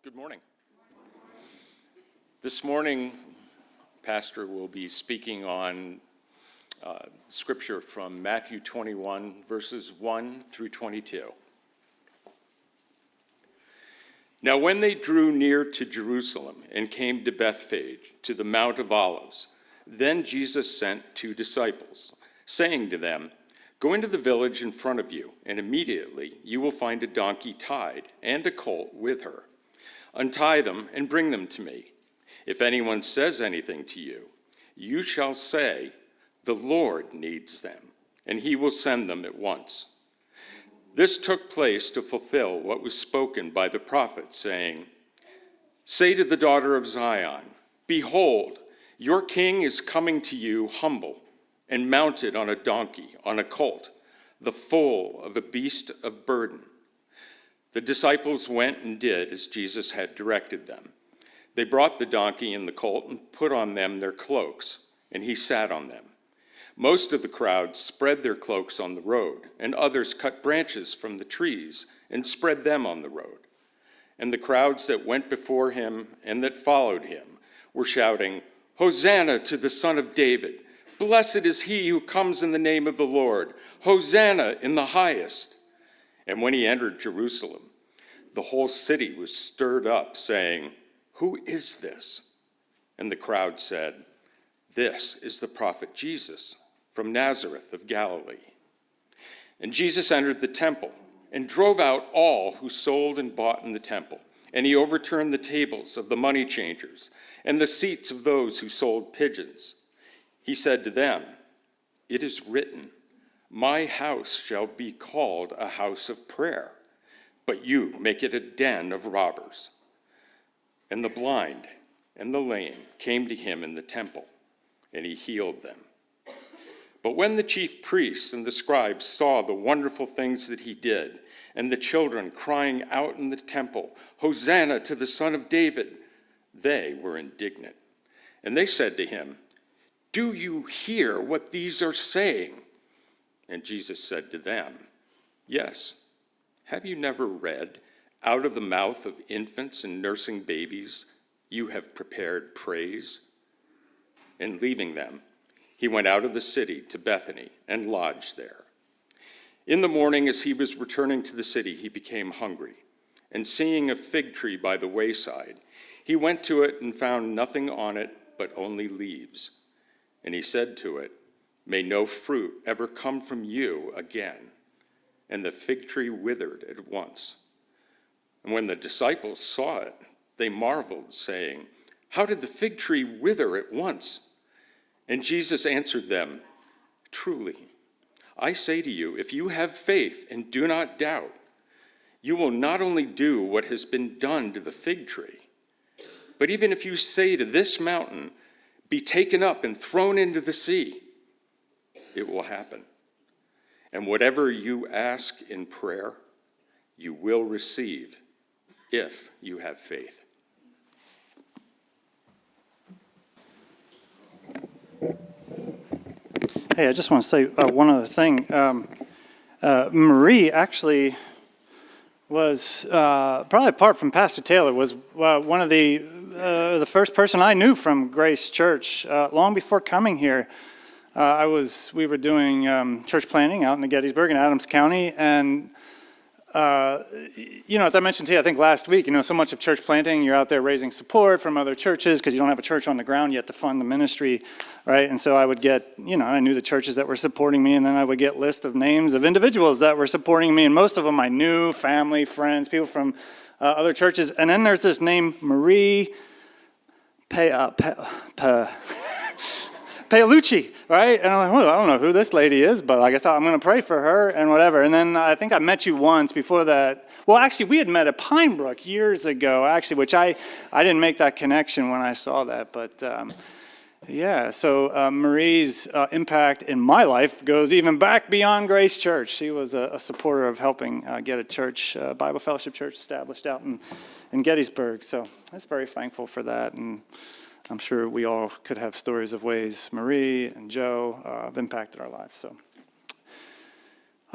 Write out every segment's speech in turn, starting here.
Good morning. This morning, Pastor will be speaking on scripture from Matthew 21, verses 1 through 22. Now when they drew near to Jerusalem and came to Bethphage, to the Mount of Olives, then Jesus sent 2 disciples, saying to them, "Go into the village in front of you, and immediately you will find a donkey tied and a colt with her. Untie them and bring them to me. If anyone says anything to you, you shall say, 'The Lord needs them,' and he will send them at once." This took place to fulfill what was spoken by the prophet, saying, "Say to the daughter of Zion, 'Behold, your king is coming to you humble and mounted on a donkey, on a colt, the foal of a beast of burden.'" The disciples went and did as Jesus had directed them. They brought the donkey and the colt and put on them their cloaks, and he sat on them. Most of the crowd spread their cloaks on the road, and others cut branches from the trees and spread them on the road. And the crowds that went before him and that followed him were shouting, "Hosanna to the Son of David! Blessed is he who comes in the name of the Lord! Hosanna in the highest!" And when he entered Jerusalem, the whole city was stirred up, saying, "Who is this?" And the crowd said, "This is the prophet Jesus from Nazareth of Galilee." And Jesus entered the temple and drove out all who sold and bought in the temple. And he overturned the tables of the money changers and the seats of those who sold pigeons. He said to them, "It is written, 'My house shall be called a house of prayer,' but you make it a den of robbers." And the blind and the lame came to him in the temple, and he healed them. But when the chief priests and the scribes saw the wonderful things that he did, and the children crying out in the temple, "Hosanna to the Son of David," they were indignant. And they said to him, "Do you hear what these are saying?" And Jesus said to them, "Yes. Have you never read, 'Out of the mouth of infants and nursing babies, you have prepared praise'?" And leaving them, he went out of the city to Bethany and lodged there. In the morning, as he was returning to the city, he became hungry. And seeing a fig tree by the wayside, he went to it and found nothing on it but only leaves. And he said to it, "May no fruit ever come from you again." And the fig tree withered at once. And when the disciples saw it, they marveled, saying, "How did the fig tree wither at once?" And Jesus answered them, "Truly, I say to you, if you have faith and do not doubt, you will not only do what has been done to the fig tree, but even if you say to this mountain, 'Be taken up and thrown into the sea,' it will happen. And whatever you ask in prayer, you will receive if you have faith." Hey, I just want to say one other thing. Marie actually was, probably apart from Pastor Taylor, was one of the first person I knew from Grace Church long before coming here. We were doing church planting out in the Gettysburg in Adams County, and as I mentioned to you, I think last week, so much of church planting, you're out there raising support from other churches because you don't have a church on the ground yet to fund the ministry, right? And so I would get, I knew the churches that were supporting me, and then I would get lists of names of individuals that were supporting me, and most of them I knew, family, friends, people from other churches. And then there's this name, Marie Paolucci, right? And I'm like, well, I don't know who this lady is, but I guess I'm going to pray for her and whatever. And then I think I met you once before that. Well, actually, we had met at Pine Brook years ago, actually, which I didn't make that connection when I saw that. But so Marie's impact in my life goes even back beyond Grace Church. She was a supporter of helping get a church, Bible Fellowship Church, established out in Gettysburg. So I was very thankful for that. And I'm sure we all could have stories of ways Marie and Joe have impacted our lives. So,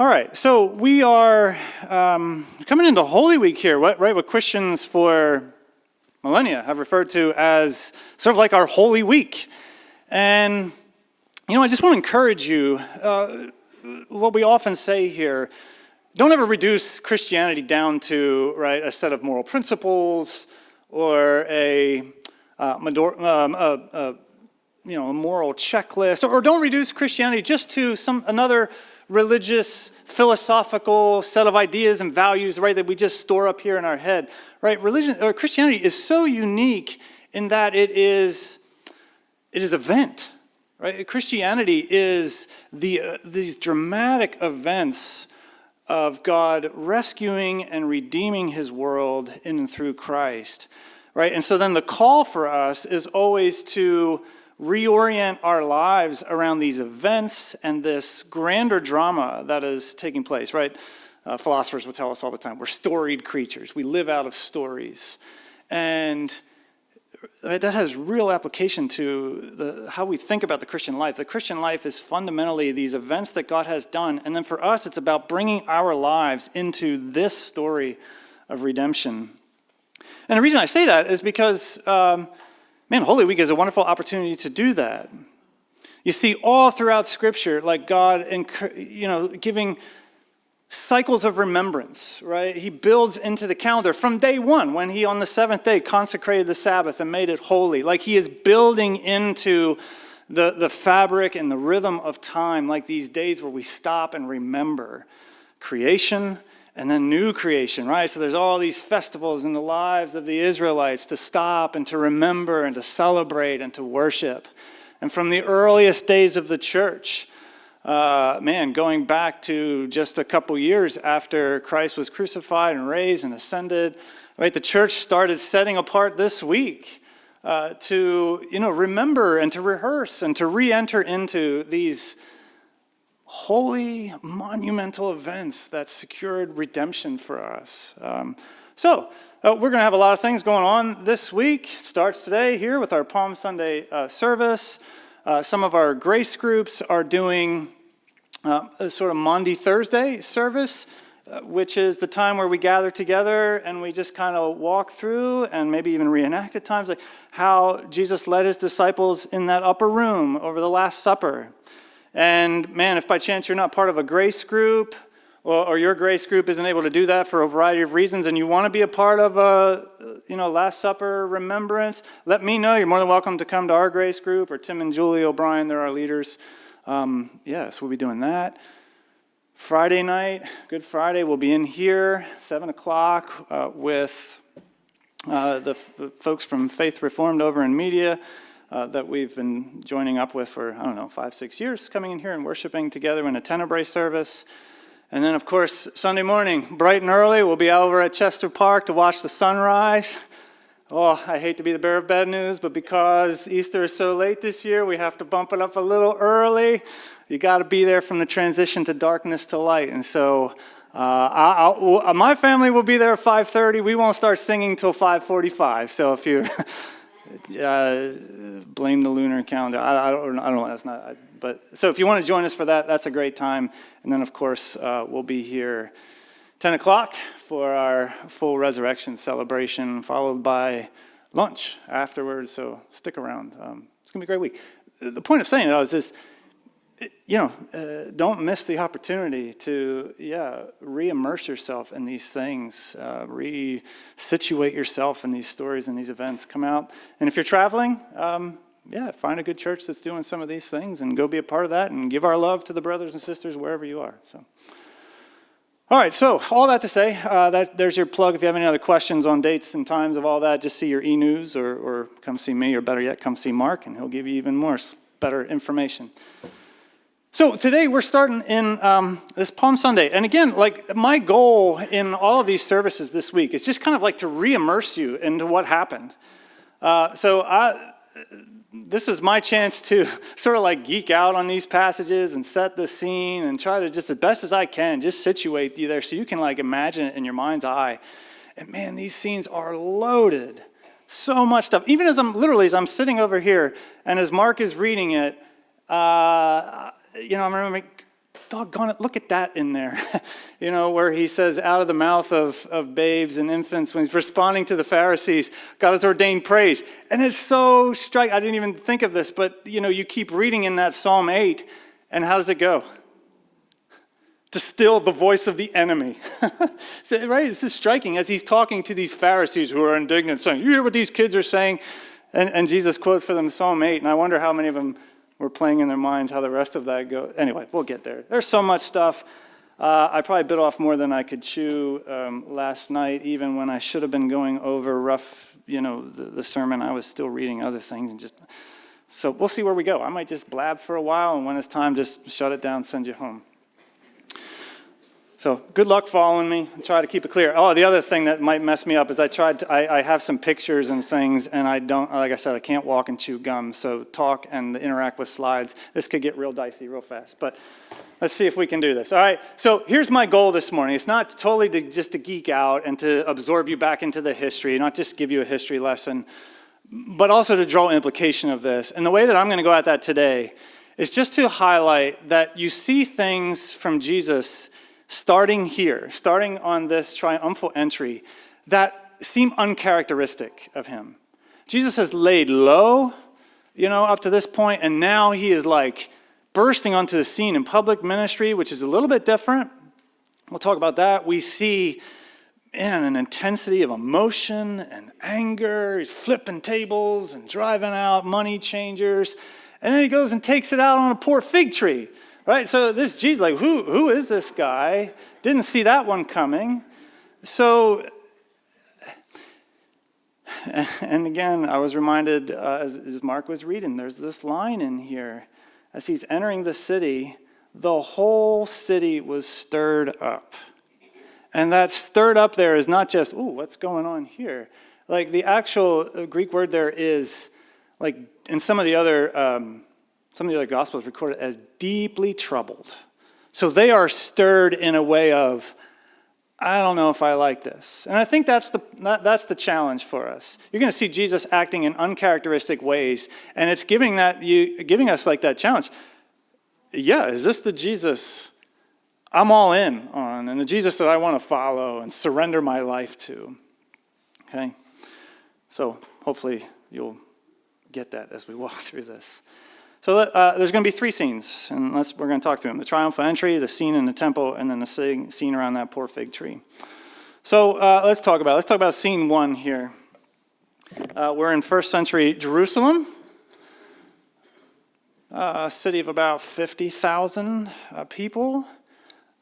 all right. So we are coming into Holy Week here, right? With Christians for millennia have referred to as sort of like our Holy Week. And, I just want to encourage you, what we often say here, don't ever reduce Christianity down to, right, a set of moral principles or a moral checklist, or don't reduce Christianity just to another religious, philosophical set of ideas and values, right, that we just store up here in our head, right? Christianity is so unique in that it is event, right? Christianity is these dramatic events of God rescuing and redeeming his world in and through Christ, right? And so then the call for us is always to reorient our lives around these events and this grander drama that is taking place, right? Philosophers will tell us all the time, we're storied creatures. We live out of stories. And that has real application to how we think about the Christian life. The Christian life is fundamentally these events that God has done. And then for us, it's about bringing our lives into this story of redemption. And the reason I say that is because Holy Week is a wonderful opportunity to do that. You see all throughout Scripture, like God, giving cycles of remembrance, right? He builds into the calendar from day one, when he on the seventh day consecrated the Sabbath and made it holy. Like he is building into the fabric and the rhythm of time, like these days where we stop and remember creation and then new creation, right? So there's all these festivals in the lives of the Israelites to stop and to remember and to celebrate and to worship. And from the earliest days of the church, going back to just a couple years after Christ was crucified and raised and ascended, right? The church started setting apart this week to remember and to rehearse and to re-enter into these holy, monumental events that secured redemption for us. We're going to have a lot of things going on this week. It starts today here with our Palm Sunday service. Some of our grace groups are doing a sort of Maundy Thursday service, which is the time where we gather together and we just kind of walk through and maybe even reenact at times like how Jesus led his disciples in that upper room over the Last Supper. And if by chance you're not part of a grace group or your grace group isn't able to do that for a variety of reasons and you want to be a part of a Last Supper remembrance, let me know. You're more than welcome to come to our grace group, or Tim and Julie O'Brien, they're our leaders. So we'll be doing that. Friday night, Good Friday, we'll be in here, 7 o'clock, with the folks from Faith Reformed over in media that we've been joining up with for, 5-6 years, coming in here and worshiping together in a Tenebrae service. And then, of course, Sunday morning, bright and early, we'll be over at Chester Park to watch the sunrise. Oh, I hate to be the bearer of bad news, but because Easter is so late this year, we have to bump it up a little early. You got to be there from the transition to darkness to light. And so my family will be there at 5:30. We won't start singing till 5:45. So if you blame the lunar calendar, I don't know. That's not. But so if you want to join us for that, that's a great time. And then, of course, we'll be here 10 o'clock for our full resurrection celebration, followed by lunch afterwards. So stick around. It's going to be a great week. The point of saying it is this, don't miss the opportunity to, re-immerse yourself in these things, re-situate yourself in these stories and these events. Come out. And if you're traveling, find a good church that's doing some of these things and go be a part of that and give our love to the brothers and sisters wherever you are. So, all right, so all that to say, there's your plug. If you have any other questions on dates and times of all that, just see your e-news or come see me, or better yet, come see Mark, and he'll give you even more better information. So today we're starting in this Palm Sunday. And again, like my goal in all of these services this week is just kind of like to re-immerse you into what happened. This is my chance to sort of like geek out on these passages and set the scene and try to just as best as I can just situate you there so you can like imagine it in your mind's eye. And man, these scenes are loaded. So much stuff. Even as I'm sitting over here and as Mark is reading it, I'm remembering doggone it, look at that in there. Where he says, out of the mouth of babes and infants, when he's responding to the Pharisees, God has ordained praise. And it's so striking. I didn't even think of this, but, you keep reading in that Psalm 8, and how does it go? To still the voice of the enemy. So, right? This is striking as he's talking to these Pharisees who are indignant, saying, you hear what these kids are saying? And Jesus quotes for them Psalm 8, and I wonder how many of them were playing in their minds how the rest of that goes. Anyway, we'll get there. There's so much stuff. I probably bit off more than I could chew last night, even when I should have been going over rough, the sermon. I was still reading other things. So we'll see where we go. I might just blab for a while, and when it's time, just shut it down, send you home. So good luck following me. Try to keep it clear. Oh, the other thing that might mess me up is I have some pictures and things, and like I said, I can't walk and chew gum. So talk and interact with slides. This could get real dicey real fast, but let's see if we can do this. All right, so here's my goal this morning. It's not totally just to geek out and to absorb you back into the history, not just give you a history lesson, but also to draw implication of this. And the way that I'm going to go at that today is just to highlight that you see things from Jesus starting here, starting on this triumphal entry, that seem uncharacteristic of him. Jesus has laid low, up to this point, and now he is like bursting onto the scene in public ministry, which is a little bit different. We'll talk about that. We see, an intensity of emotion and anger. He's flipping tables and driving out money changers. And then he goes and takes it out on a poor fig tree. Right, so this Jesus, like, who is this guy? Didn't see that one coming. So, and again, I was reminded as Mark was reading, there's this line in here. As he's entering the city, the whole city was stirred up. And that stirred up there is not just, what's going on here? Like the actual Greek word there is, like in some of the other Gospels record it as deeply troubled. So they are stirred in a way of, I don't know if I like this. And I think that's the challenge for us. You're going to see Jesus acting in uncharacteristic ways, and it's giving us like that challenge. Yeah, is this the Jesus I'm all in on, and the Jesus that I want to follow and surrender my life to? Okay? So hopefully you'll get that as we walk through this. So there's going to be three scenes, and we're going to talk through them. The triumphal entry, the scene in the temple, and then the scene around that poor fig tree. So let's talk about scene one here. We're in first century Jerusalem, a city of about 50,000 people.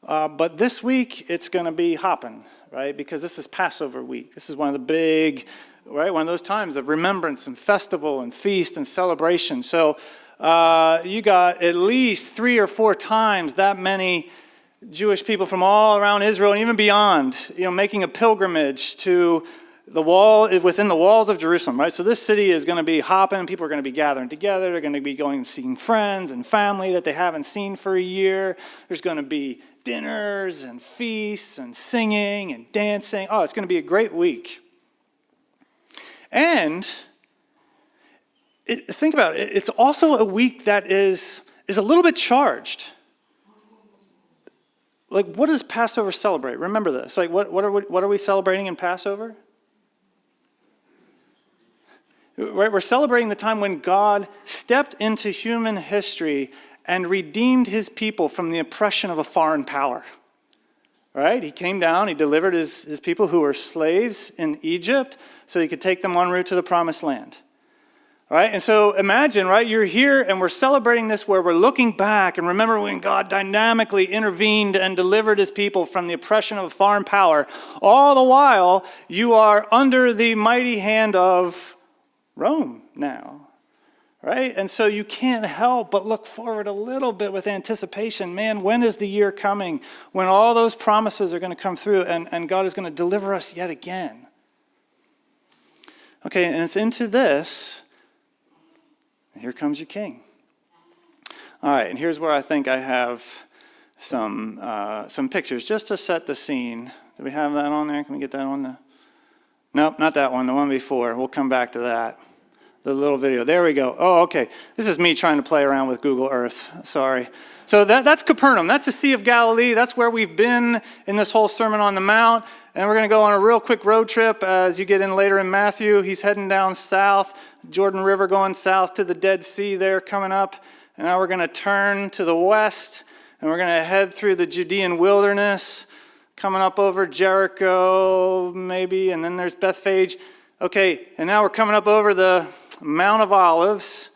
But this week, it's going to be hopping, right? Because this is Passover week. This is one of the big, right? One of those times of remembrance and festival and feast and celebration. So you got at least 3 or 4 times that many Jewish people from all around Israel and even beyond, making a pilgrimage to the wall, within the walls of Jerusalem, right? So this city is going to be hopping. People are going to be gathering together. They're going to be going and seeing friends and family that they haven't seen for a year. There's going to be dinners and feasts and singing and dancing. Oh, it's going to be a great week. And think about it. It's also a week that is a little bit charged. Like, what does Passover celebrate? Remember this. Like, what are we celebrating in Passover? Right, we're celebrating the time when God stepped into human history and redeemed his people from the oppression of a foreign power. Right? He came down, he delivered his people who were slaves in Egypt so he could take them en route to the promised land. Right? And so imagine, right, you're here and we're celebrating this where we're looking back and remember when God dynamically intervened and delivered his people from the oppression of a foreign power. All the while, you are under the mighty hand of Rome now, right? And so you can't help but look forward a little bit with anticipation. Man, when is the year coming when all those promises are going to come through and God is going to deliver us yet again? Okay, and it's into this. Here comes your king. All right, and here's where I think I have some pictures just to set the scene. Do we have that on there? Can we get that on the... Nope, not that one, the one before. We'll come back to that. the little video. There we go. Oh, okay. This is me trying to play around with Google Earth. Sorry. So that's Capernaum. That's the Sea of Galilee. That's where we've been in this whole Sermon on the Mount. And we're going to go on a real quick road trip as you get in later in Matthew. He's heading down south, Jordan River going south to the Dead Sea there coming up. And now we're going to turn to the west, and we're going to head through the Judean wilderness, coming up over Jericho maybe, and then there's Bethphage. Okay, and now we're coming up over the Mount of Olives.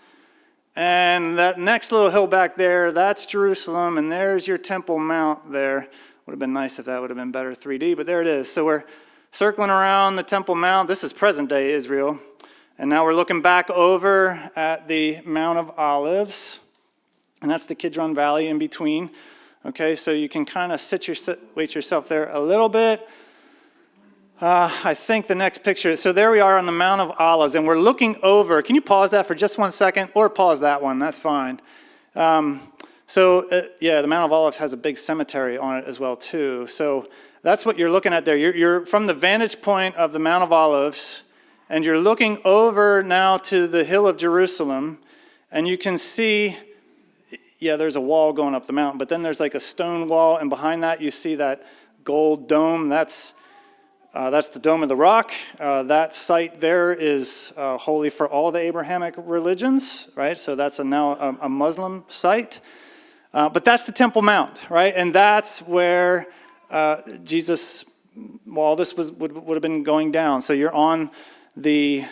And that next little hill back there, that's Jerusalem, and there's your Temple Mount there. Would have been nice if that would have been better 3D, but there it is. So we're circling around the Temple Mount. This is present-day Israel. And now we're looking back over at the Mount of Olives, and that's the Kidron Valley in between. Okay, so you can kind of situate yourself there a little bit. I think the next picture, so there we are on the Mount of Olives, and we're looking over. Can you pause that for just 1 second? Or pause that one, that's fine. The Mount of Olives has a big cemetery on it as well, too. So that's what you're looking at there. You're from the vantage point of the Mount of Olives, and you're looking over now to the hill of Jerusalem, and you can see, there's a wall going up the mountain, but then there's like a stone wall, and behind that you see that gold dome. That's the Dome of the Rock. That site there is holy for all the Abrahamic religions, right? So that's now a Muslim site. But that's the Temple Mount, right? And that's where Jesus, all this would have been going down. So you're on the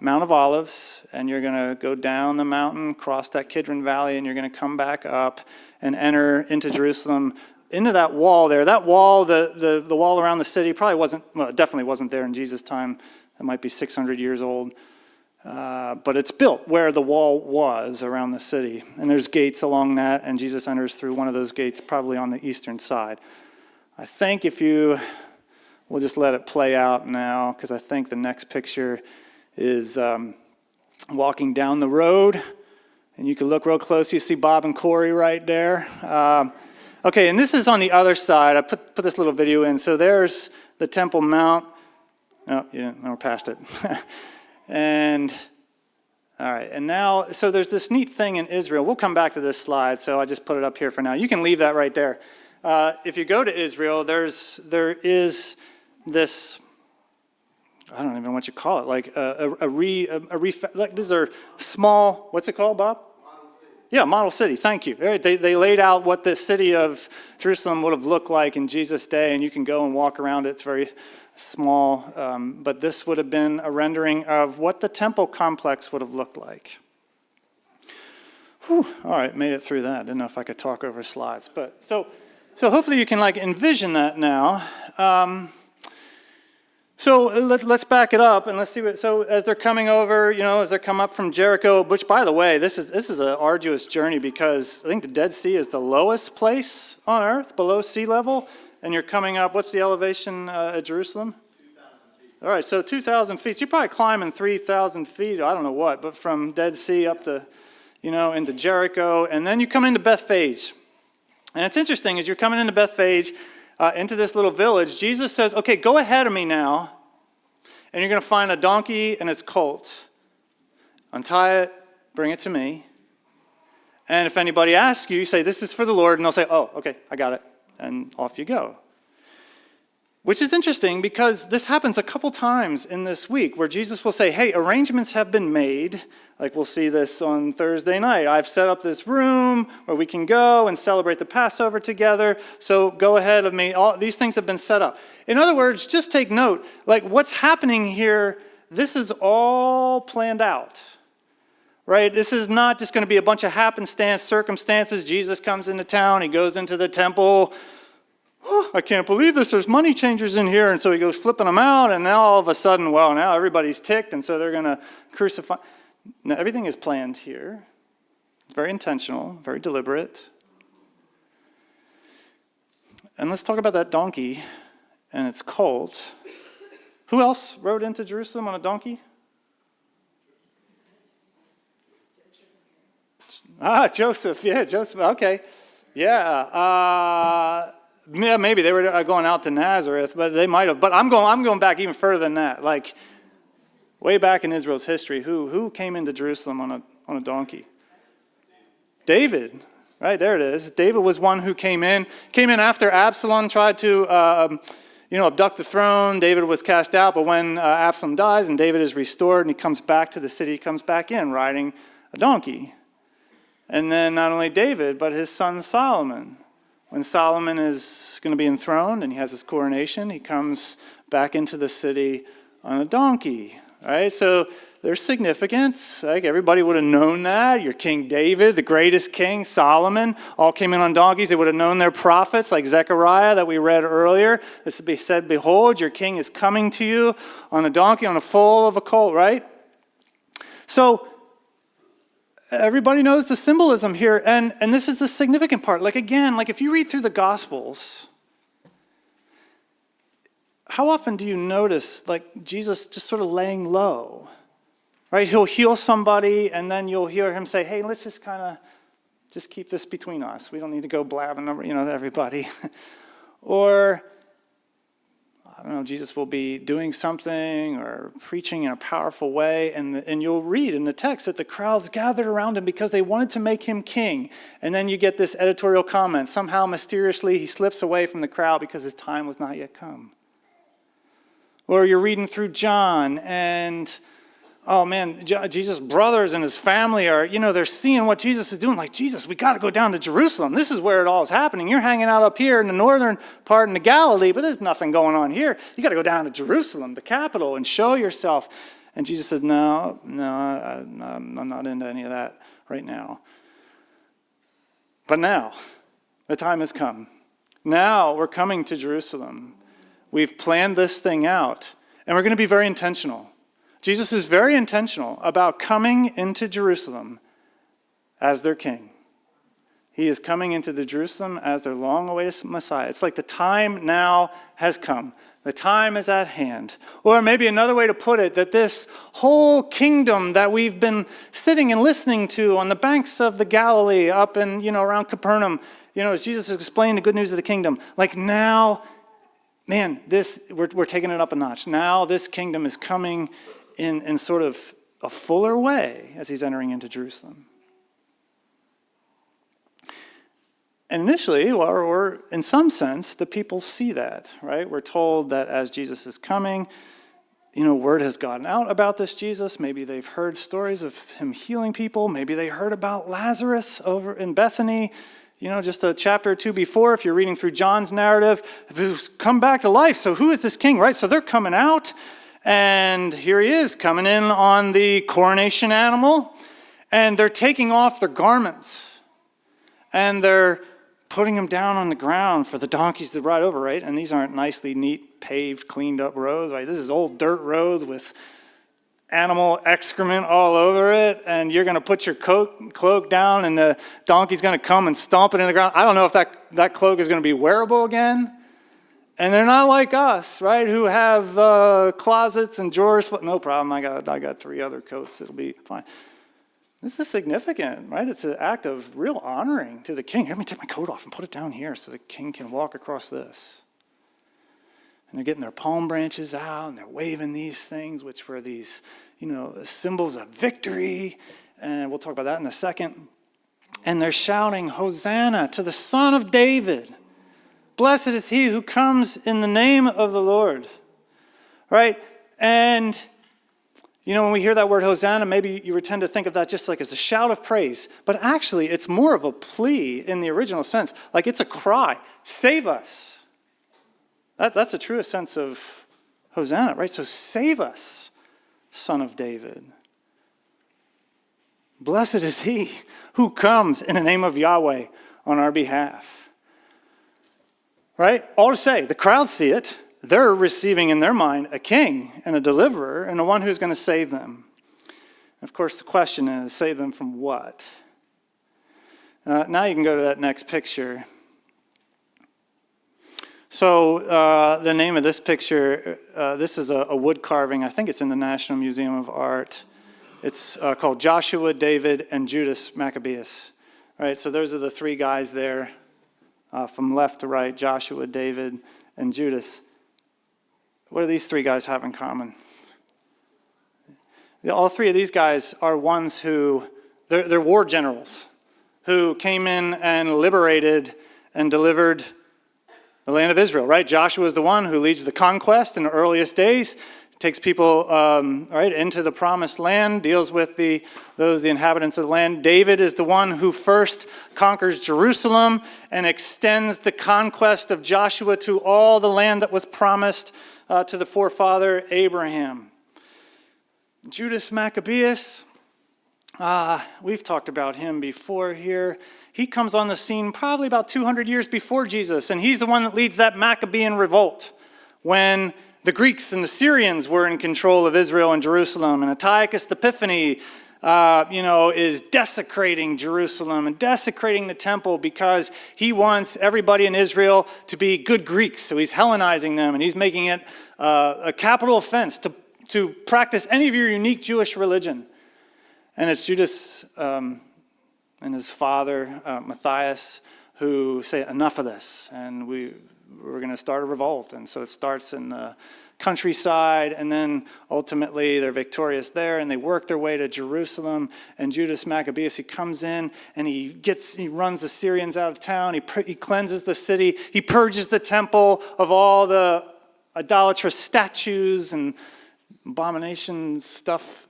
Mount of Olives, and you're going to go down the mountain, cross that Kidron Valley, and you're going to come back up and enter into Jerusalem, into that wall there. That wall, the wall around the city it definitely wasn't there in Jesus' time. It might be 600 years old. But it's built where the wall was around the city. And there's gates along that, and Jesus enters through one of those gates, probably on the eastern side. I think we'll just let it play out now, because I think the next picture is walking down the road. And you can look real close. You see Bob and Corey right there. Okay, and this is on the other side. I put this little video in. So there's the Temple Mount. Oh, yeah, we're past it. And, all right, and now, so there's this neat thing in Israel. We'll come back to this slide, so I just put it up here for now. You can leave that right there. If you go to Israel, there is this, I don't even know what you call it, like like these are small, what's it called, Bob? Yeah, model city, thank you. They laid out what the city of Jerusalem would have looked like in Jesus' day, and you can go and walk around it. It's very small, but this would have been a rendering of what the temple complex would have looked like. Whew, all right, made it through that. Didn't know if I could talk over slides. But so hopefully you can envision that now. So let's back it up and let's see so as they're coming over, as they come up from Jericho, which by the way, this is an arduous journey because I think the Dead Sea is the lowest place on earth, below sea level, and you're coming up, what's the elevation at Jerusalem? 2,000 feet. All right, so 2,000 feet. So you're probably climbing 3,000 feet, I don't know what, but from Dead Sea up to, into Jericho, and then you come into Bethphage. And it's interesting, as you're coming into Bethphage, into this little village, Jesus says, okay, go ahead of me now, and you're going to find a donkey and its colt. Untie it, bring it to me. And if anybody asks you, you say, this is for the Lord, and they'll say, oh, okay, I got it. And off you go. Which is interesting because this happens a couple times in this week where Jesus will say, hey, arrangements have been made. Like we'll see this on Thursday night. I've set up this room where we can go and celebrate the Passover together. So go ahead of me. All these things have been set up. In other words, just take note, what's happening here, this is all planned out. Right? This is not just going to be a bunch of happenstance circumstances. Jesus comes into town. He goes into the temple. Oh, I can't believe this. There's money changers in here. And so he goes flipping them out. And now all of a sudden, now everybody's ticked. And so they're going to crucify. Now, everything is planned here. It's very intentional, very deliberate. And let's talk about that donkey and its colt. Who else rode into Jerusalem on a donkey? Joseph. Yeah, Joseph. Okay. Yeah. Maybe they were going out to Nazareth, but they might have. But I'm going back even further than that. Way back in Israel's history, who came into Jerusalem on a donkey? David, right? There it is. David was one who came in after Absalom tried to abduct the throne. David was cast out, but when Absalom dies and David is restored and he comes back to the city, he comes back in riding a donkey. And then not only David, but his son Solomon. When Solomon is going to be enthroned and he has his coronation, he comes back into the city on a donkey, right? So there's significance. Like everybody would have known that. Your King David, the greatest king, Solomon, all came in on donkeys. They would have known their prophets like Zechariah that we read earlier. This would be said, behold, your king is coming to you on a donkey, on a foal of a colt, right? So everybody knows the symbolism here, and this is the significant part. Like again, like if you read through the Gospels, how often do you notice like Jesus just sort of laying low? Right? He'll heal somebody, and then you'll hear him say, hey, let's just kind of just keep this between us. We don't need to go blabbing over, to everybody. Or, I don't know, Jesus will be doing something or preaching in a powerful way, and you'll read in the text that the crowds gathered around him because they wanted to make him king. And then you get this editorial comment. Somehow, mysteriously, he slips away from the crowd because his time was not yet come. Or you're reading through John, and oh man, Jesus' brothers and his family are, they're seeing what Jesus is doing. Like, Jesus, we got to go down to Jerusalem. This is where it all is happening. You're hanging out up here in the northern part in the Galilee, but there's nothing going on here. You got to go down to Jerusalem, the capital, and show yourself. And Jesus says, no, I'm not into any of that right now. But now, the time has come. Now we're coming to Jerusalem. We've planned this thing out, and we're going to be very intentional. Jesus is very intentional about coming into Jerusalem as their king. He is coming into the Jerusalem as their long-awaited Messiah. It's like the time now has come. The time is at hand. Or maybe another way to put it, that this whole kingdom that we've been sitting and listening to on the banks of the Galilee, up in, around Capernaum, as Jesus is explaining the good news of the kingdom, like now, man, we're taking it up a notch. Now this kingdom is coming in sort of a fuller way as he's entering into Jerusalem. And initially, or in some sense, the people see that, right? We're told that as Jesus is coming, word has gotten out about this Jesus. Maybe they've heard stories of him healing people. Maybe they heard about Lazarus over in Bethany, just a chapter or two before, if you're reading through John's narrative, who's come back to life. So who is this king, right? So they're coming out, and here he is coming in on the coronation animal, and they're taking off their garments, and they're putting them down on the ground for the donkeys to ride over, right? And these aren't nicely neat, paved, cleaned up roads, right? This is old dirt roads with animal excrement all over it, and you're going to put your cloak down, and the donkey's going to come and stomp it in the ground. I don't know if that cloak is going to be wearable again. And they're not like us, right, who have closets and drawers. No problem, I got 3 other coats. It'll be fine. This is significant, right? It's an act of real honoring to the king. Let me take my coat off and put it down here so the king can walk across this. And they're getting their palm branches out, and they're waving these things, which were these, symbols of victory. And we'll talk about that in a second. And they're shouting, Hosanna to the Son of David. Blessed is he who comes in the name of the Lord. Right? And, when we hear that word Hosanna, maybe you would tend to think of that just like as a shout of praise. But actually, it's more of a plea in the original sense. Like it's a cry. Save us. That's the truest sense of Hosanna, right? So save us, Son of David. Blessed is he who comes in the name of Yahweh on our behalf. Right? All to say, the crowds see it. They're receiving in their mind a king and a deliverer and the one who's going to save them. Of course, the question is, save them from what? Now you can go to that next picture. So the name of this picture, this is a wood carving. I think it's in the National Museum of Art. It's called Joshua, David, and Judas Maccabeus. All right, so those are the 3 guys there from left to right, Joshua, David, and Judas. What do these 3 guys have in common? All three of these guys are ones who, they're war generals who came in and liberated and delivered the land of Israel, right? Joshua is the one who leads the conquest in the earliest days, takes people right into the promised land, deals with the inhabitants of the land. David is the one who first conquers Jerusalem and extends the conquest of Joshua to all the land that was promised to the forefather Abraham. Judas Maccabeus, we've talked about him before here. He comes on the scene probably about 200 years before Jesus, and he's the one that leads that Maccabean revolt when the Greeks and the Syrians were in control of Israel and Jerusalem, and Antiochus Epiphanes, is desecrating Jerusalem and desecrating the temple because he wants everybody in Israel to be good Greeks. So he's Hellenizing them, and he's making it a capital offense to practice any of your unique Jewish religion. And it's Judas and his father, Matthias, who say, enough of this, and we're going to start a revolt. And so it starts in the countryside, and then ultimately they're victorious there, and they work their way to Jerusalem. And Judas Maccabeus, he comes in, and he runs the Syrians out of town. He cleanses the city. He purges the temple of all the idolatrous statues and abomination stuff,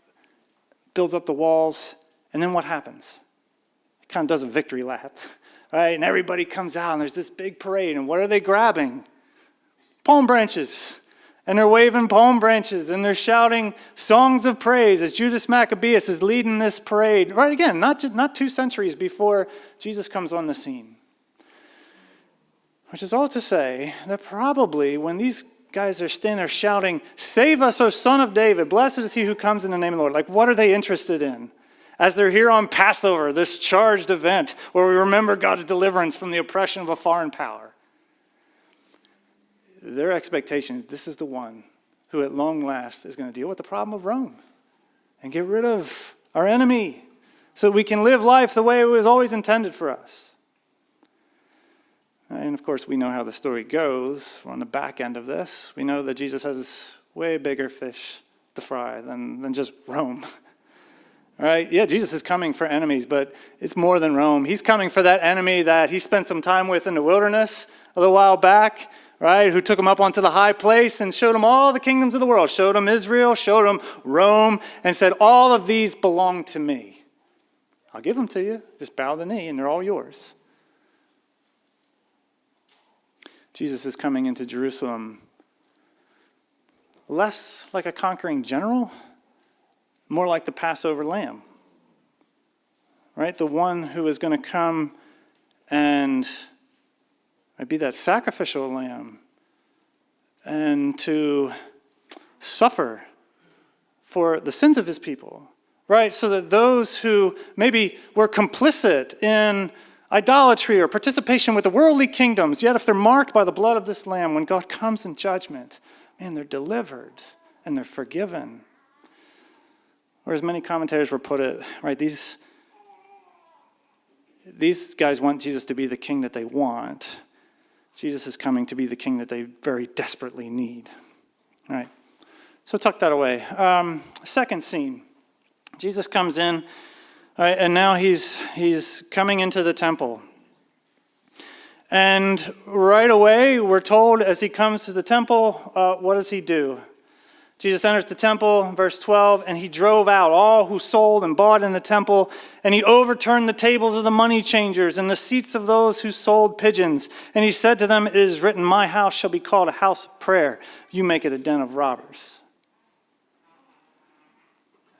builds up the walls. And then what happens? He kind of does a victory lap. Right? And everybody comes out, and there's this big parade. And what are they grabbing? Palm branches. And they're waving palm branches, and they're shouting songs of praise as Judas Maccabeus is leading this parade. Right, again, not 2 centuries before Jesus comes on the scene. Which is all to say that probably when these guys are standing there shouting, "Save us, O Son of David, blessed is he who comes in the name of the Lord," like, what are they interested in? As they're here on Passover, this charged event where we remember God's deliverance from the oppression of a foreign power. Their expectation, this is the one who at long last is going to deal with the problem of Rome and get rid of our enemy so that we can live life the way it was always intended for us. And of course, we know how the story goes. We're on the back end of this. We know that Jesus has way bigger fish to fry than just Rome. All right, yeah, Jesus is coming for enemies, but it's more than Rome. He's coming for that enemy that he spent some time with in the wilderness a little while back, right, who took him up onto the high place and showed him all the kingdoms of the world, showed him Israel, showed him Rome, and said, all of these belong to me. I'll give them to you. Just bow the knee, and they're all yours. Jesus is coming into Jerusalem less like a conquering general, more like the Passover lamb, right? The one who is going to come and be that sacrificial lamb and to suffer for the sins of his people, right? So that those who maybe were complicit in idolatry or participation with the worldly kingdoms, yet if they're marked by the blood of this lamb, when God comes in judgment, man, they're delivered and they're forgiven. Or as many commentators would put it, right, these guys want Jesus to be the king that they want. Jesus is coming to be the king that they very desperately need. All right, so tuck that away. Second scene, Jesus comes in, and now he's coming into the temple. And right away, we're told as he comes to the temple, what does he do? Jesus enters the temple, verse 12, and he drove out all who sold and bought in the temple, and he overturned the tables of the money changers and the seats of those who sold pigeons. And he said to them, "It is written, my house shall be called a house of prayer. You make it a den of robbers."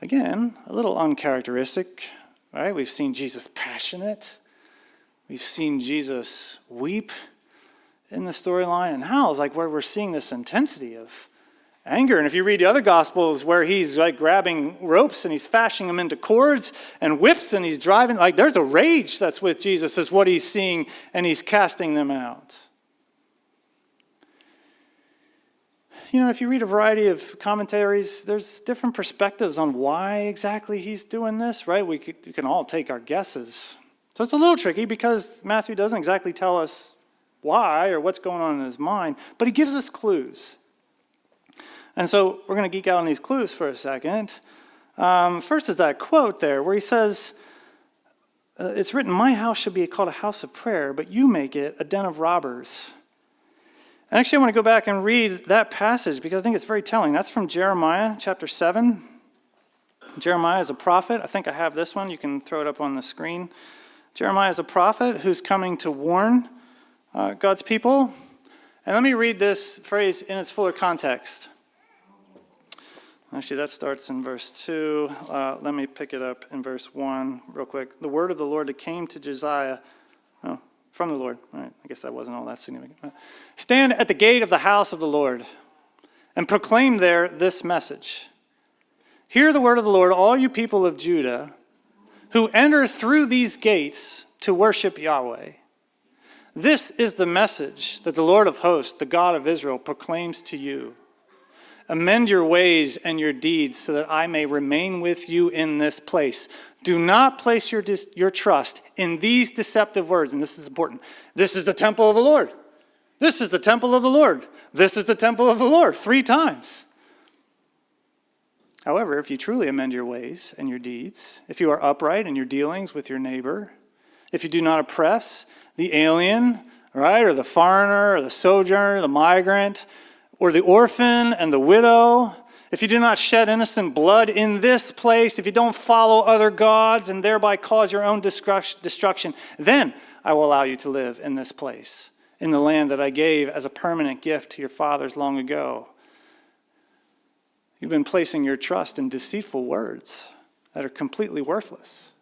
Again, a little uncharacteristic, right? We've seen Jesus passionate. We've seen Jesus weep in the storyline. And how is like where we're seeing this intensity of anger. And if you read the other Gospels where he's like grabbing ropes and he's fashioning them into cords and whips and he's driving, like there's a rage that's with Jesus is what he's seeing, and he's casting them out. You know, if you read a variety of commentaries, there's different perspectives on why exactly he's doing this, right? We can all take our guesses. So it's a little tricky because Matthew doesn't exactly tell us why or what's going on in his mind, but he gives us clues. And so we're going to geek out on these clues for a second. First is that quote there where he says, it's written, my house should be called a house of prayer, but you make it a den of robbers. And actually, I want to go back and read that passage because I think it's very telling. That's from Jeremiah chapter 7. Jeremiah is a prophet. I think I have this one. You can throw it up on the screen. Jeremiah is a prophet who's coming to warn God's people. And let me read this phrase in its fuller context. Actually, that starts in verse 2. Let me pick it up in verse 1 real quick. The word of the Lord that came to Josiah, from the Lord. All right, I guess that wasn't all that significant. Stand at the gate of the house of the Lord and proclaim there this message. Hear the word of the Lord, all you people of Judah, who enter through these gates to worship Yahweh. This is the message that the Lord of hosts, the God of Israel, proclaims to you. Amend your ways and your deeds so that I may remain with you in this place. Do not place your trust in these deceptive words. And this is important. This is the temple of the Lord. This is the temple of the Lord. This is the temple of the Lord 3 times. However, if you truly amend your ways and your deeds, if you are upright in your dealings with your neighbor, if you do not oppress the alien, right, or the foreigner, or the sojourner, the migrant, or the orphan and the widow, if you do not shed innocent blood in this place, if you don't follow other gods and thereby cause your own destruction, then I will allow you to live in this place, in the land that I gave as a permanent gift to your fathers long ago. You've been placing your trust in deceitful words that are completely worthless.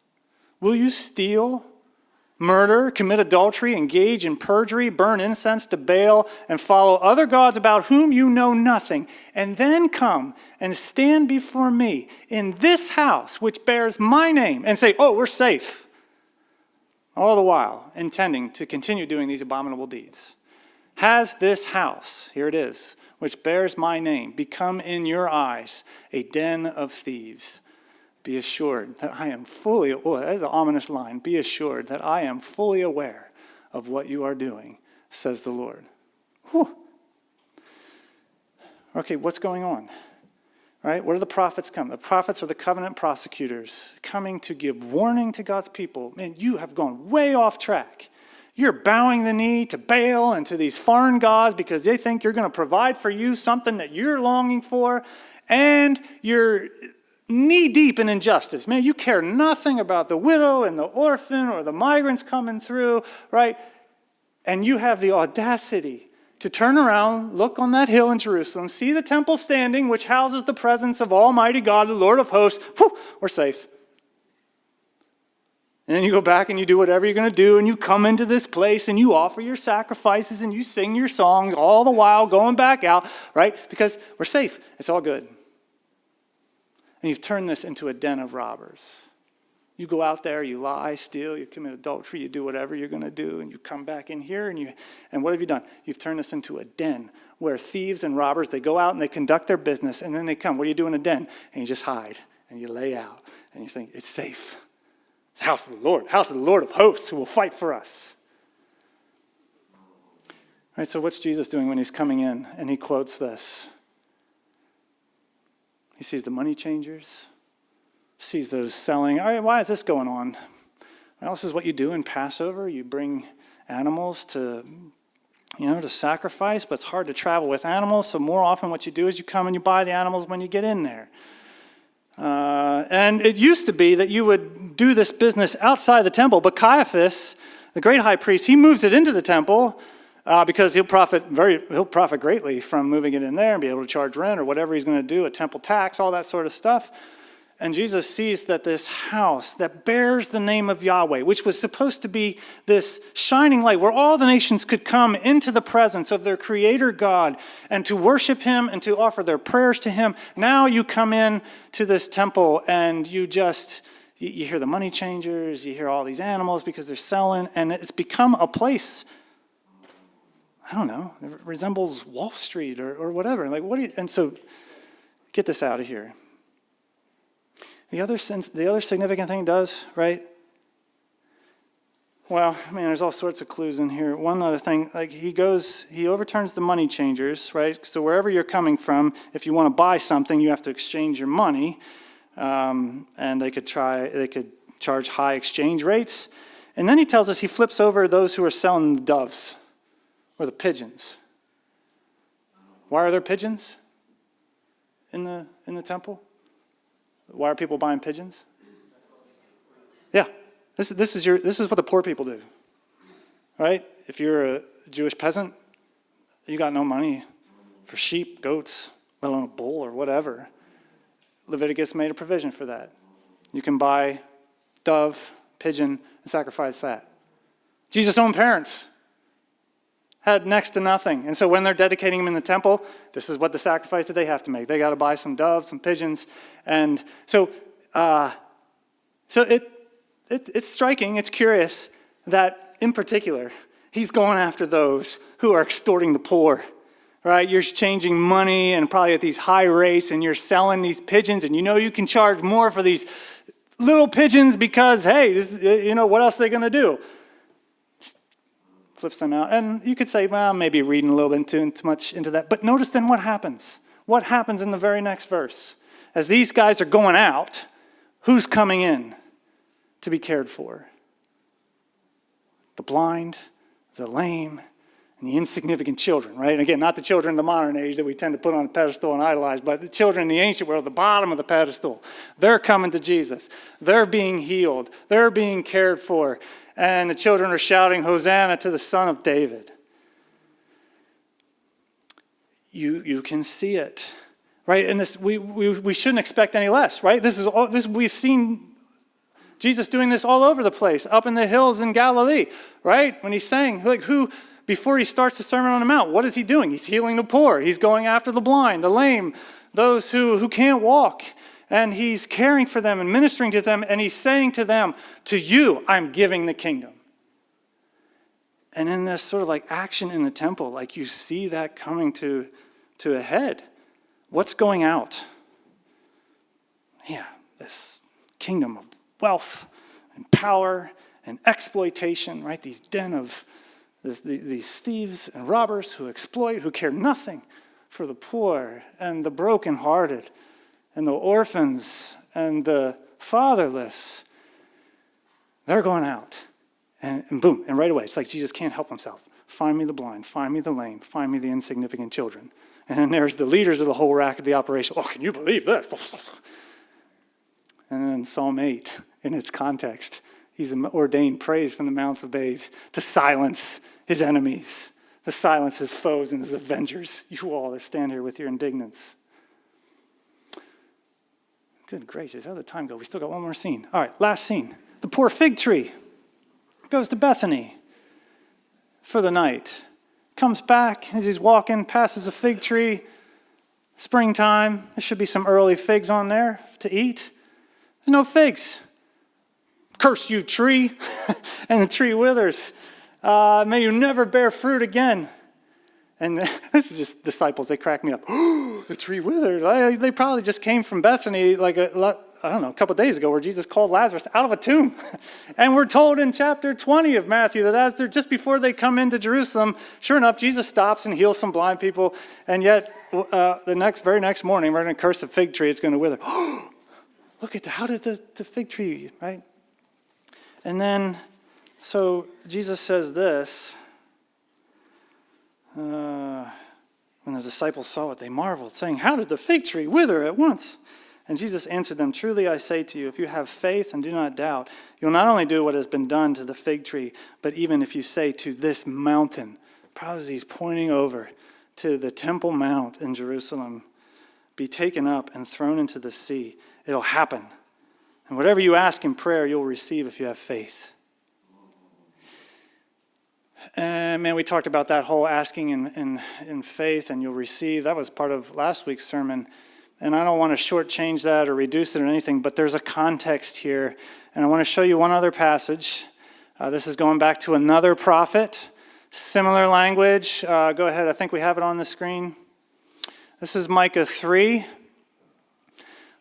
Will you steal, murder, commit adultery, engage in perjury, burn incense to Baal, and follow other gods about whom you know nothing, and then come and stand before me in this house which bears my name and say, oh, we're safe, all the while intending to continue doing these abominable deeds? Has this house, here it is, which bears my name, become in your eyes a den of thieves? Be assured that I am fully, that is an ominous line, be assured that I am fully aware of what you are doing, says the Lord. Whew. Okay, what's going on? Right? Where do the prophets come? The prophets are the covenant prosecutors coming to give warning to God's people. Man, you have gone way off track. You're bowing the knee to Baal and to these foreign gods because they think you're going to provide for you something that you're longing for, and you're knee-deep in injustice. Man, you care nothing about the widow and the orphan or the migrants coming through, right? And you have the audacity to turn around, look on that hill in Jerusalem, see the temple standing, which houses the presence of Almighty God, the Lord of hosts. Whew, we're safe. And then you go back and you do whatever you're going to do, and you come into this place and you offer your sacrifices and you sing your songs all the while going back out, right? Because we're safe. It's all good. And you've turned this into a den of robbers. You go out there, you lie, steal, you commit adultery, you do whatever you're going to do, and you come back in here, and what have you done? You've turned this into a den where thieves and robbers, they go out and they conduct their business, and then they come. What do you do in a den? And you just hide, and you lay out, and you think, it's safe. The house of the Lord of hosts who will fight for us. Right, so what's Jesus doing when he's coming in and he quotes this? He sees the money changers, sees those selling. All right, why is this going on? Well, this is what you do in Passover. You bring animals to sacrifice, but it's hard to travel with animals. So more often what you do is you come and you buy the animals when you get in there. And it used to be that you would do this business outside the temple, but Caiaphas, the great high priest, he moves it into the temple because he'll profit greatly from moving it in there and be able to charge rent or whatever he's going to do, a temple tax, all that sort of stuff. And Jesus sees that this house that bears the name of Yahweh, which was supposed to be this shining light where all the nations could come into the presence of their creator God and to worship him and to offer their prayers to him. Now you come in to this temple and you hear the money changers, you hear all these animals because they're selling, and it's become a place, I don't know, it resembles Wall Street or whatever. And so get this out of here. The other significant thing it does, right? Well, there's all sorts of clues in here. One other thing, he overturns the money changers, right? So wherever you're coming from, if you want to buy something, you have to exchange your money. and they could charge high exchange rates. And then he tells us he flips over those who are selling the doves or the pigeons. Why are there pigeons in the temple? Why are people buying pigeons? Yeah, this is what the poor people do, right? If you're a Jewish peasant, you got no money for sheep, goats, let alone a bull or whatever. Leviticus made a provision for that. You can buy dove, pigeon, and sacrifice that. Jesus' own parents had next to nothing. And so when they're dedicating him in the temple, this is what the sacrifice that they have to make. They got to buy some doves, some pigeons. And so it's striking, it's curious that in particular, he's going after those who are extorting the poor. Right, you're changing money and probably at these high rates, and you're selling these pigeons, and you know you can charge more for these little pigeons because, hey, what else are they going to do? Flips them out. And you could say, well, maybe reading a little bit too much into that. But notice then what happens. What happens in the very next verse? As these guys are going out, who's coming in to be cared for? The blind, the lame, and the insignificant children, right? And again, not the children in the modern age that we tend to put on a pedestal and idolize, but the children in the ancient world, the bottom of the pedestal. They're coming to Jesus. They're being healed. They're being cared for. And the children are shouting, Hosanna to the Son of David. You can see it, right? And this we shouldn't expect any less, right? We've seen Jesus doing this all over the place, up in the hills in Galilee, right? When he's saying, before he starts the Sermon on the Mount, what is he doing? He's healing the poor. He's going after the blind, the lame, those who can't walk. And he's caring for them and ministering to them. And he's saying to them, to you, I'm giving the kingdom. And in this sort of like action in the temple, like you see that coming to a head. What's going out? Yeah, this kingdom of wealth and power and exploitation, right? These thieves and robbers who exploit, who care nothing for the poor and the brokenhearted and the orphans and the fatherless. They're going out. And boom, and right away, it's like Jesus can't help himself. Find me the blind, find me the lame, find me the insignificant children. And then there's the leaders of the whole rack of the operation. Oh, can you believe this? And then Psalm 8, in its context, he's ordained praise from the mouths of babes to silence his enemies, to silence his foes and his avengers. You all that stand here with your indignance. Good gracious, how did the time go? We still got one more scene. All right, last scene. The poor fig tree goes to Bethany for the night. Comes back as he's walking, passes a fig tree. Springtime, there should be some early figs on there to eat. There's no figs. Curse you, tree. And the tree withers. May you never bear fruit again. And this is just disciples, they crack me up. The tree withered. They probably just came from Bethany a couple days ago where Jesus called Lazarus out of a tomb. And we're told in chapter 20 of Matthew that just before they come into Jerusalem, sure enough, Jesus stops and heals some blind people. And yet, the very next morning, we're going to curse a fig tree. It's going to wither. Look at that. How did the fig tree, right? And then, so Jesus says this. When the disciples saw it, they marveled, saying, how did the fig tree wither at once? And Jesus answered them, truly I say to you, if you have faith and do not doubt, you'll not only do what has been done to the fig tree, but even if you say to this mountain, probably he's pointing over to the Temple Mount in Jerusalem, be taken up and thrown into the sea, it'll happen. And whatever you ask in prayer, you'll receive if you have faith. And man, we talked about that whole asking in faith and you'll receive. That was part of last week's sermon. And I don't want to shortchange that or reduce it or anything, but there's a context here. And I want to show you one other passage. This is going back to another prophet. Similar language. Go ahead. I think we have it on the screen. This is Micah 3.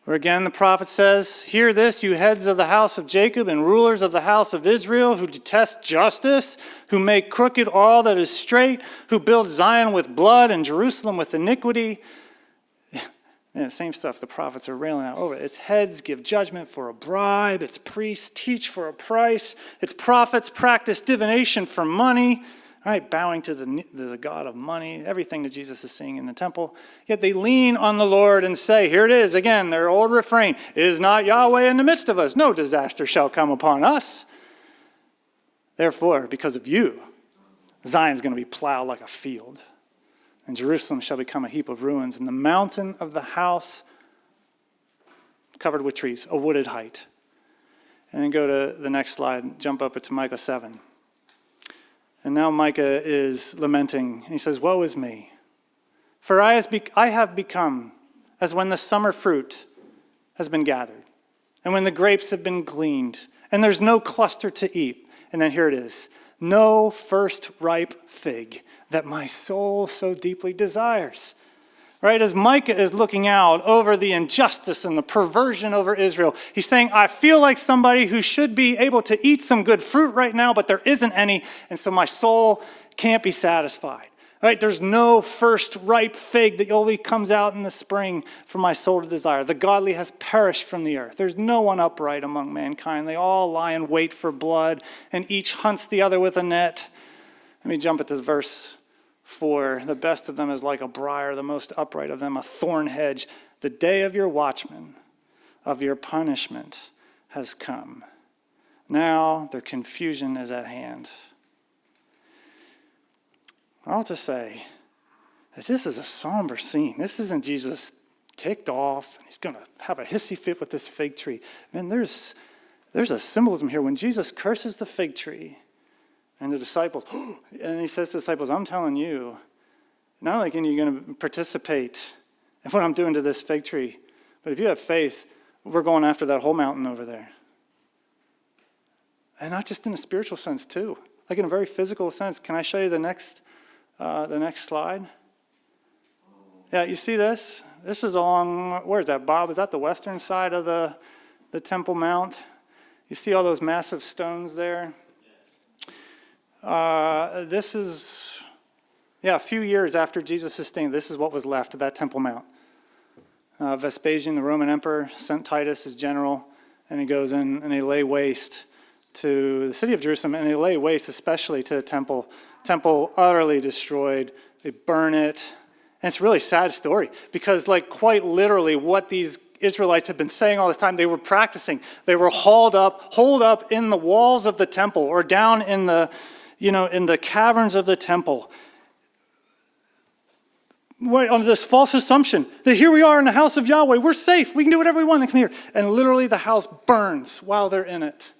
Where again the prophet says, hear this, you heads of the house of Jacob and rulers of the house of Israel who detest justice, who make crooked all that is straight, who build Zion with blood and Jerusalem with iniquity. And the same stuff the prophets are railing out over. Its heads give judgment for a bribe. Its priests teach for a price. Its prophets practice divination for money. All right, bowing to the god of money, everything that Jesus is seeing in the temple. Yet they lean on the Lord and say, here it is again, their old refrain, is not Yahweh in the midst of us? No disaster shall come upon us. Therefore, because of you, Zion's going to be plowed like a field, and Jerusalem shall become a heap of ruins, and the mountain of the house covered with trees, a wooded height. And then go to the next slide, jump up to Micah 7. And now Micah is lamenting, and he says, woe is me, for I have become as when the summer fruit has been gathered, and when the grapes have been gleaned, and there's no cluster to eat. And then here it is, no first ripe fig that my soul so deeply desires. Right? As Micah is looking out over the injustice and the perversion over Israel, he's saying, I feel like somebody who should be able to eat some good fruit right now, but there isn't any, and so my soul can't be satisfied. Right? There's no first ripe fig that only comes out in the spring for my soul to desire. The godly has perished from the earth. There's no one upright among mankind. They all lie in wait for blood, and each hunts the other with a net. Let me jump into verse 4. The best of them is like a briar, the most upright of them a thorn hedge. The day of your watchmen, of your punishment, has come. Now their confusion is at hand. I ought to say that this is a somber scene. This isn't Jesus ticked off, and he's going to have a hissy fit with this fig tree. Man, there's a symbolism here. When Jesus curses the fig tree, and the disciples, and he says to the disciples, I'm telling you, not only can you going to participate in what I'm doing to this fig tree, but if you have faith, we're going after that whole mountain over there. And not just in a spiritual sense too, like in a very physical sense. Can I show you the next slide? Yeah, you see this? This is along, where is that, Bob? Is that the western side of the Temple Mount? You see all those massive stones there? This is, a few years after Jesus' staying, this is what was left of that Temple Mount. Vespasian, the Roman emperor, sent Titus as general, and he goes in and they lay waste to the city of Jerusalem, and they lay waste especially to the temple. Temple utterly destroyed. They burn it. And it's a really sad story because, like, quite literally what these Israelites had been saying all this time, they were practicing. They were holed up in the walls of the temple or down in the caverns of the temple. On this false assumption that here we are in the house of Yahweh, we're safe, we can do whatever we want, come here. And literally the house burns while they're in it,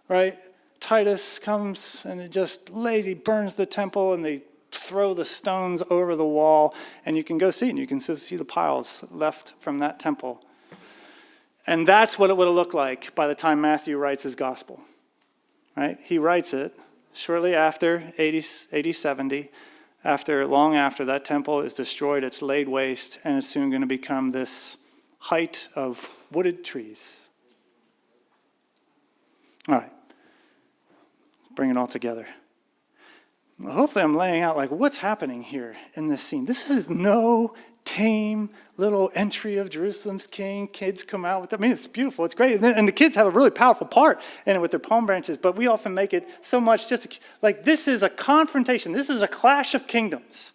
right? Titus comes and he burns the temple, and they throw the stones over the wall, and you can go see it, and you can see the piles left from that temple. And that's what it would have looked like by the time Matthew writes his gospel, right? He writes it shortly after 80, 70, long after that temple is destroyed, it's laid waste, and it's soon going to become this height of wooded trees. All right, bring it all together. Well, hopefully I'm laying out like what's happening here in this scene. This is no tame little entry of Jerusalem's king. Kids come out with, it's beautiful, it's great. And the kids have a really powerful part in it with their palm branches, but we often make it so much just like this is a confrontation. This is a clash of kingdoms,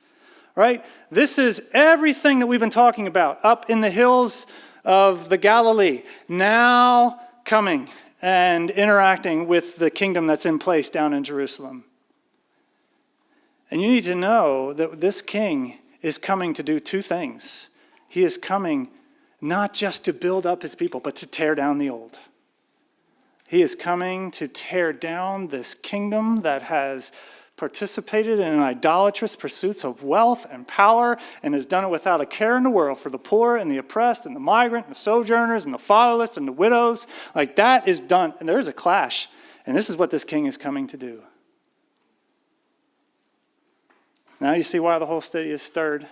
right? This is everything that we've been talking about up in the hills of the Galilee, now coming and interacting with the kingdom that's in place down in Jerusalem. And you need to know that this king is coming to do two things. He is coming not just to build up his people, but to tear down the old. He is coming to tear down this kingdom that has participated in idolatrous pursuits of wealth and power and has done it without a care in the world for the poor and the oppressed and the migrant and the sojourners and the fatherless and the widows. Like that is done. And there is a clash. And this is what this king is coming to do. Now you see why the whole city is stirred.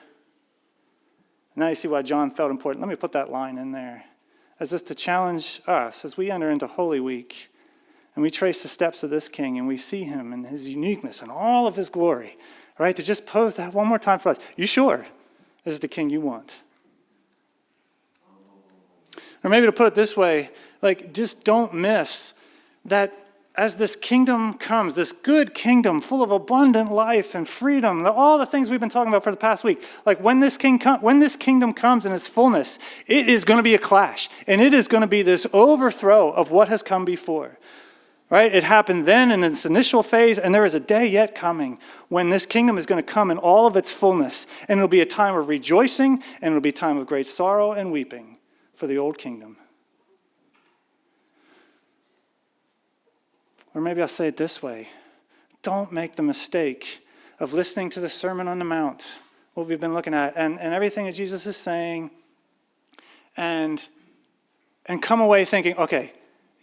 Now you see why John felt important. Let me put that line in there. As this to challenge us as we enter into Holy Week and we trace the steps of this king and we see him and his uniqueness and all of his glory. Right? To just pose that one more time for us. You sure this is the king you want? Or maybe to put it this way, like, just don't miss that as this kingdom comes, this good kingdom full of abundant life and freedom, all the things we've been talking about for the past week, like when this kingdom comes in its fullness, it is going to be a clash, and it is going to be this overthrow of what has come before. Right? It happened then in its initial phase, and there is a day yet coming when this kingdom is going to come in all of its fullness, and it'll be a time of rejoicing, and it'll be a time of great sorrow and weeping for the old kingdom. Or maybe I'll say it this way. Don't make the mistake of listening to the Sermon on the Mount, what we've been looking at, and everything that Jesus is saying, and come away thinking, okay,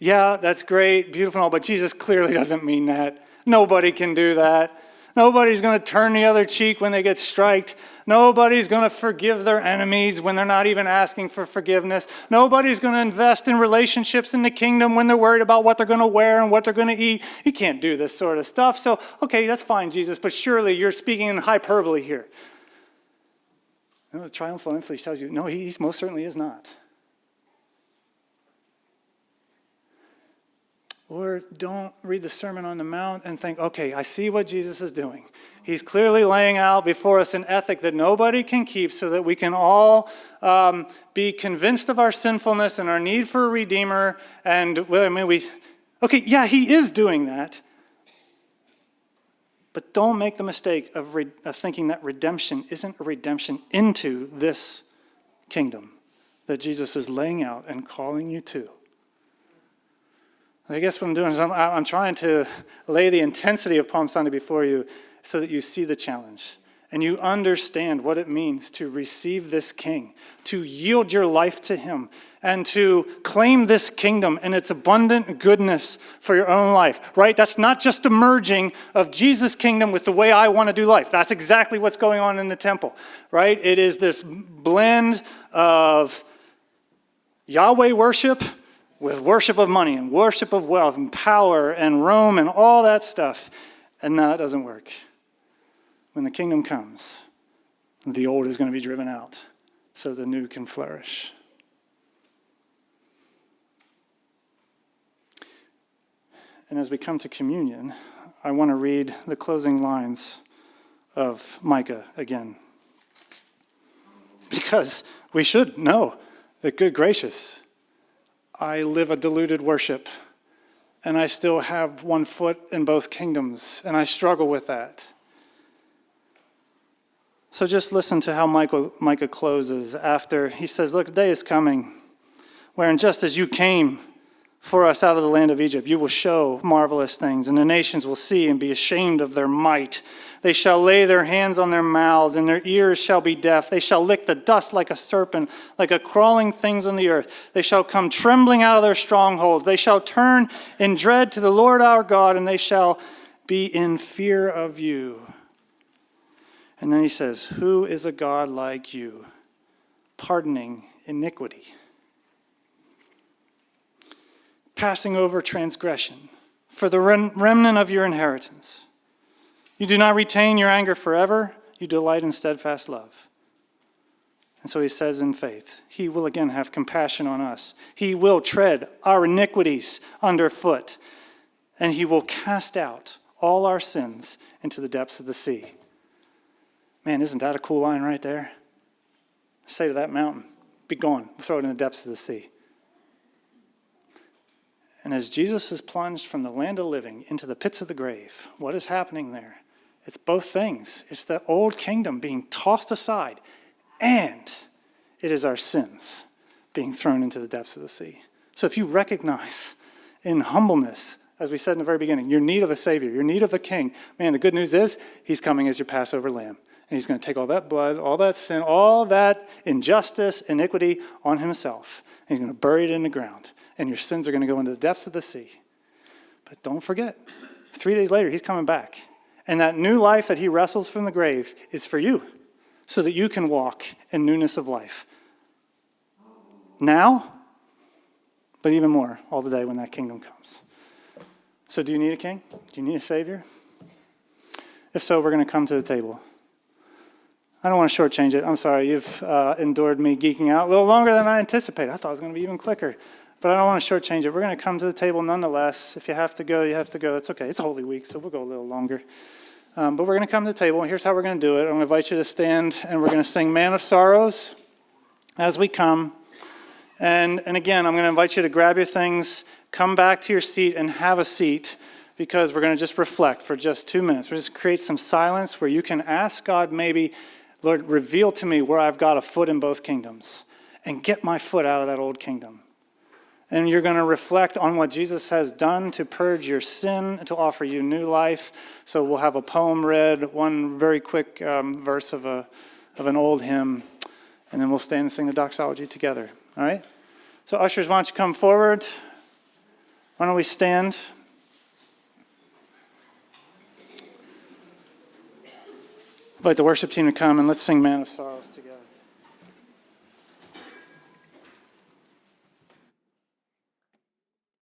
yeah, that's great, beautiful and all, but Jesus clearly doesn't mean that. Nobody can do that. Nobody's going to turn the other cheek when they get striked. Nobody's going to forgive their enemies when they're not even asking for forgiveness. Nobody's going to invest in relationships in the kingdom when they're worried about what they're going to wear and what they're going to eat. You can't do this sort of stuff. So, okay, that's fine, Jesus, but surely you're speaking in hyperbole here. The triumphal influence tells you, no, he most certainly is not. Or don't read the Sermon on the Mount and think, okay, I see what Jesus is doing. He's clearly laying out before us an ethic that nobody can keep so that we can all be convinced of our sinfulness and our need for a Redeemer. And, okay, yeah, he is doing that. But don't make the mistake of thinking that redemption isn't a redemption into this kingdom that Jesus is laying out and calling you to. I guess what I'm doing is I'm trying to lay the intensity of Palm Sunday before you so that you see the challenge and you understand what it means to receive this king, to yield your life to him, and to claim this kingdom and its abundant goodness for your own life, right? That's not just a merging of Jesus' kingdom with the way I want to do life. That's exactly what's going on in the temple, right? It is this blend of Yahweh worship with worship of money and worship of wealth and power and Rome and all that stuff. And no, that doesn't work. When the kingdom comes, the old is going to be driven out so the new can flourish. And as we come to communion, I want to read the closing lines of Micah again. Because we should know that, good gracious, I live a diluted worship, and I still have one foot in both kingdoms, and I struggle with that. So just listen to how Micah closes after he says, look, the day is coming, wherein just as you came for us out of the land of Egypt, you will show marvelous things, and the nations will see and be ashamed of their might. They shall lay their hands on their mouths, and their ears shall be deaf. They shall lick the dust like a serpent, like a crawling things on the earth. They shall come trembling out of their strongholds. They shall turn in dread to the Lord our God, and they shall be in fear of you. And then he says, who is a God like you, pardoning iniquity, passing over transgression for the remnant of your inheritance? You do not retain your anger forever. You delight in steadfast love. And so he says in faith, he will again have compassion on us. He will tread our iniquities underfoot, and he will cast out all our sins into the depths of the sea. Man, isn't that a cool line right there? Say to that mountain, be gone, throw it in the depths of the sea. And as Jesus is plunged from the land of living into the pits of the grave, what is happening there? It's both things. It's the old kingdom being tossed aside, and it is our sins being thrown into the depths of the sea. So if you recognize in humbleness, as we said in the very beginning, your need of a Savior, your need of a King, man, the good news is he's coming as your Passover lamb. And he's going to take all that blood, all that sin, all that injustice, iniquity on himself. And he's going to bury it in the ground. And your sins are going to go into the depths of the sea. But don't forget, 3 days later, he's coming back. And that new life that he wrestles from the grave is for you, so that you can walk in newness of life. Now, but even more, all the day when that kingdom comes. So do you need a king? Do you need a Savior? If so, we're going to come to the table. I don't want to shortchange it. I'm sorry. You've endured me geeking out a little longer than I anticipated. I thought it was going to be even quicker. But I don't want to shortchange it. We're going to come to the table nonetheless. If you have to go, you have to go. It's okay. It's Holy Week, so we'll go a little longer. But we're going to come to the table, and here's how we're going to do it. I'm going to invite you to stand, and we're going to sing Man of Sorrows as we come. And again, I'm going to invite you to grab your things, come back to your seat, and have a seat, because we're going to just reflect for just 2 minutes. We're just create some silence where you can ask God maybe, Lord, reveal to me where I've got a foot in both kingdoms, and get my foot out of that old kingdom. And you're going to reflect on what Jesus has done to purge your sin, to offer you new life. So we'll have a poem read, one very quick verse of an old hymn, and then we'll stand and sing the doxology together. All right? So ushers, why don't you come forward? Why don't we stand? Invite the worship team to come, and let's sing Man of Sorrows together.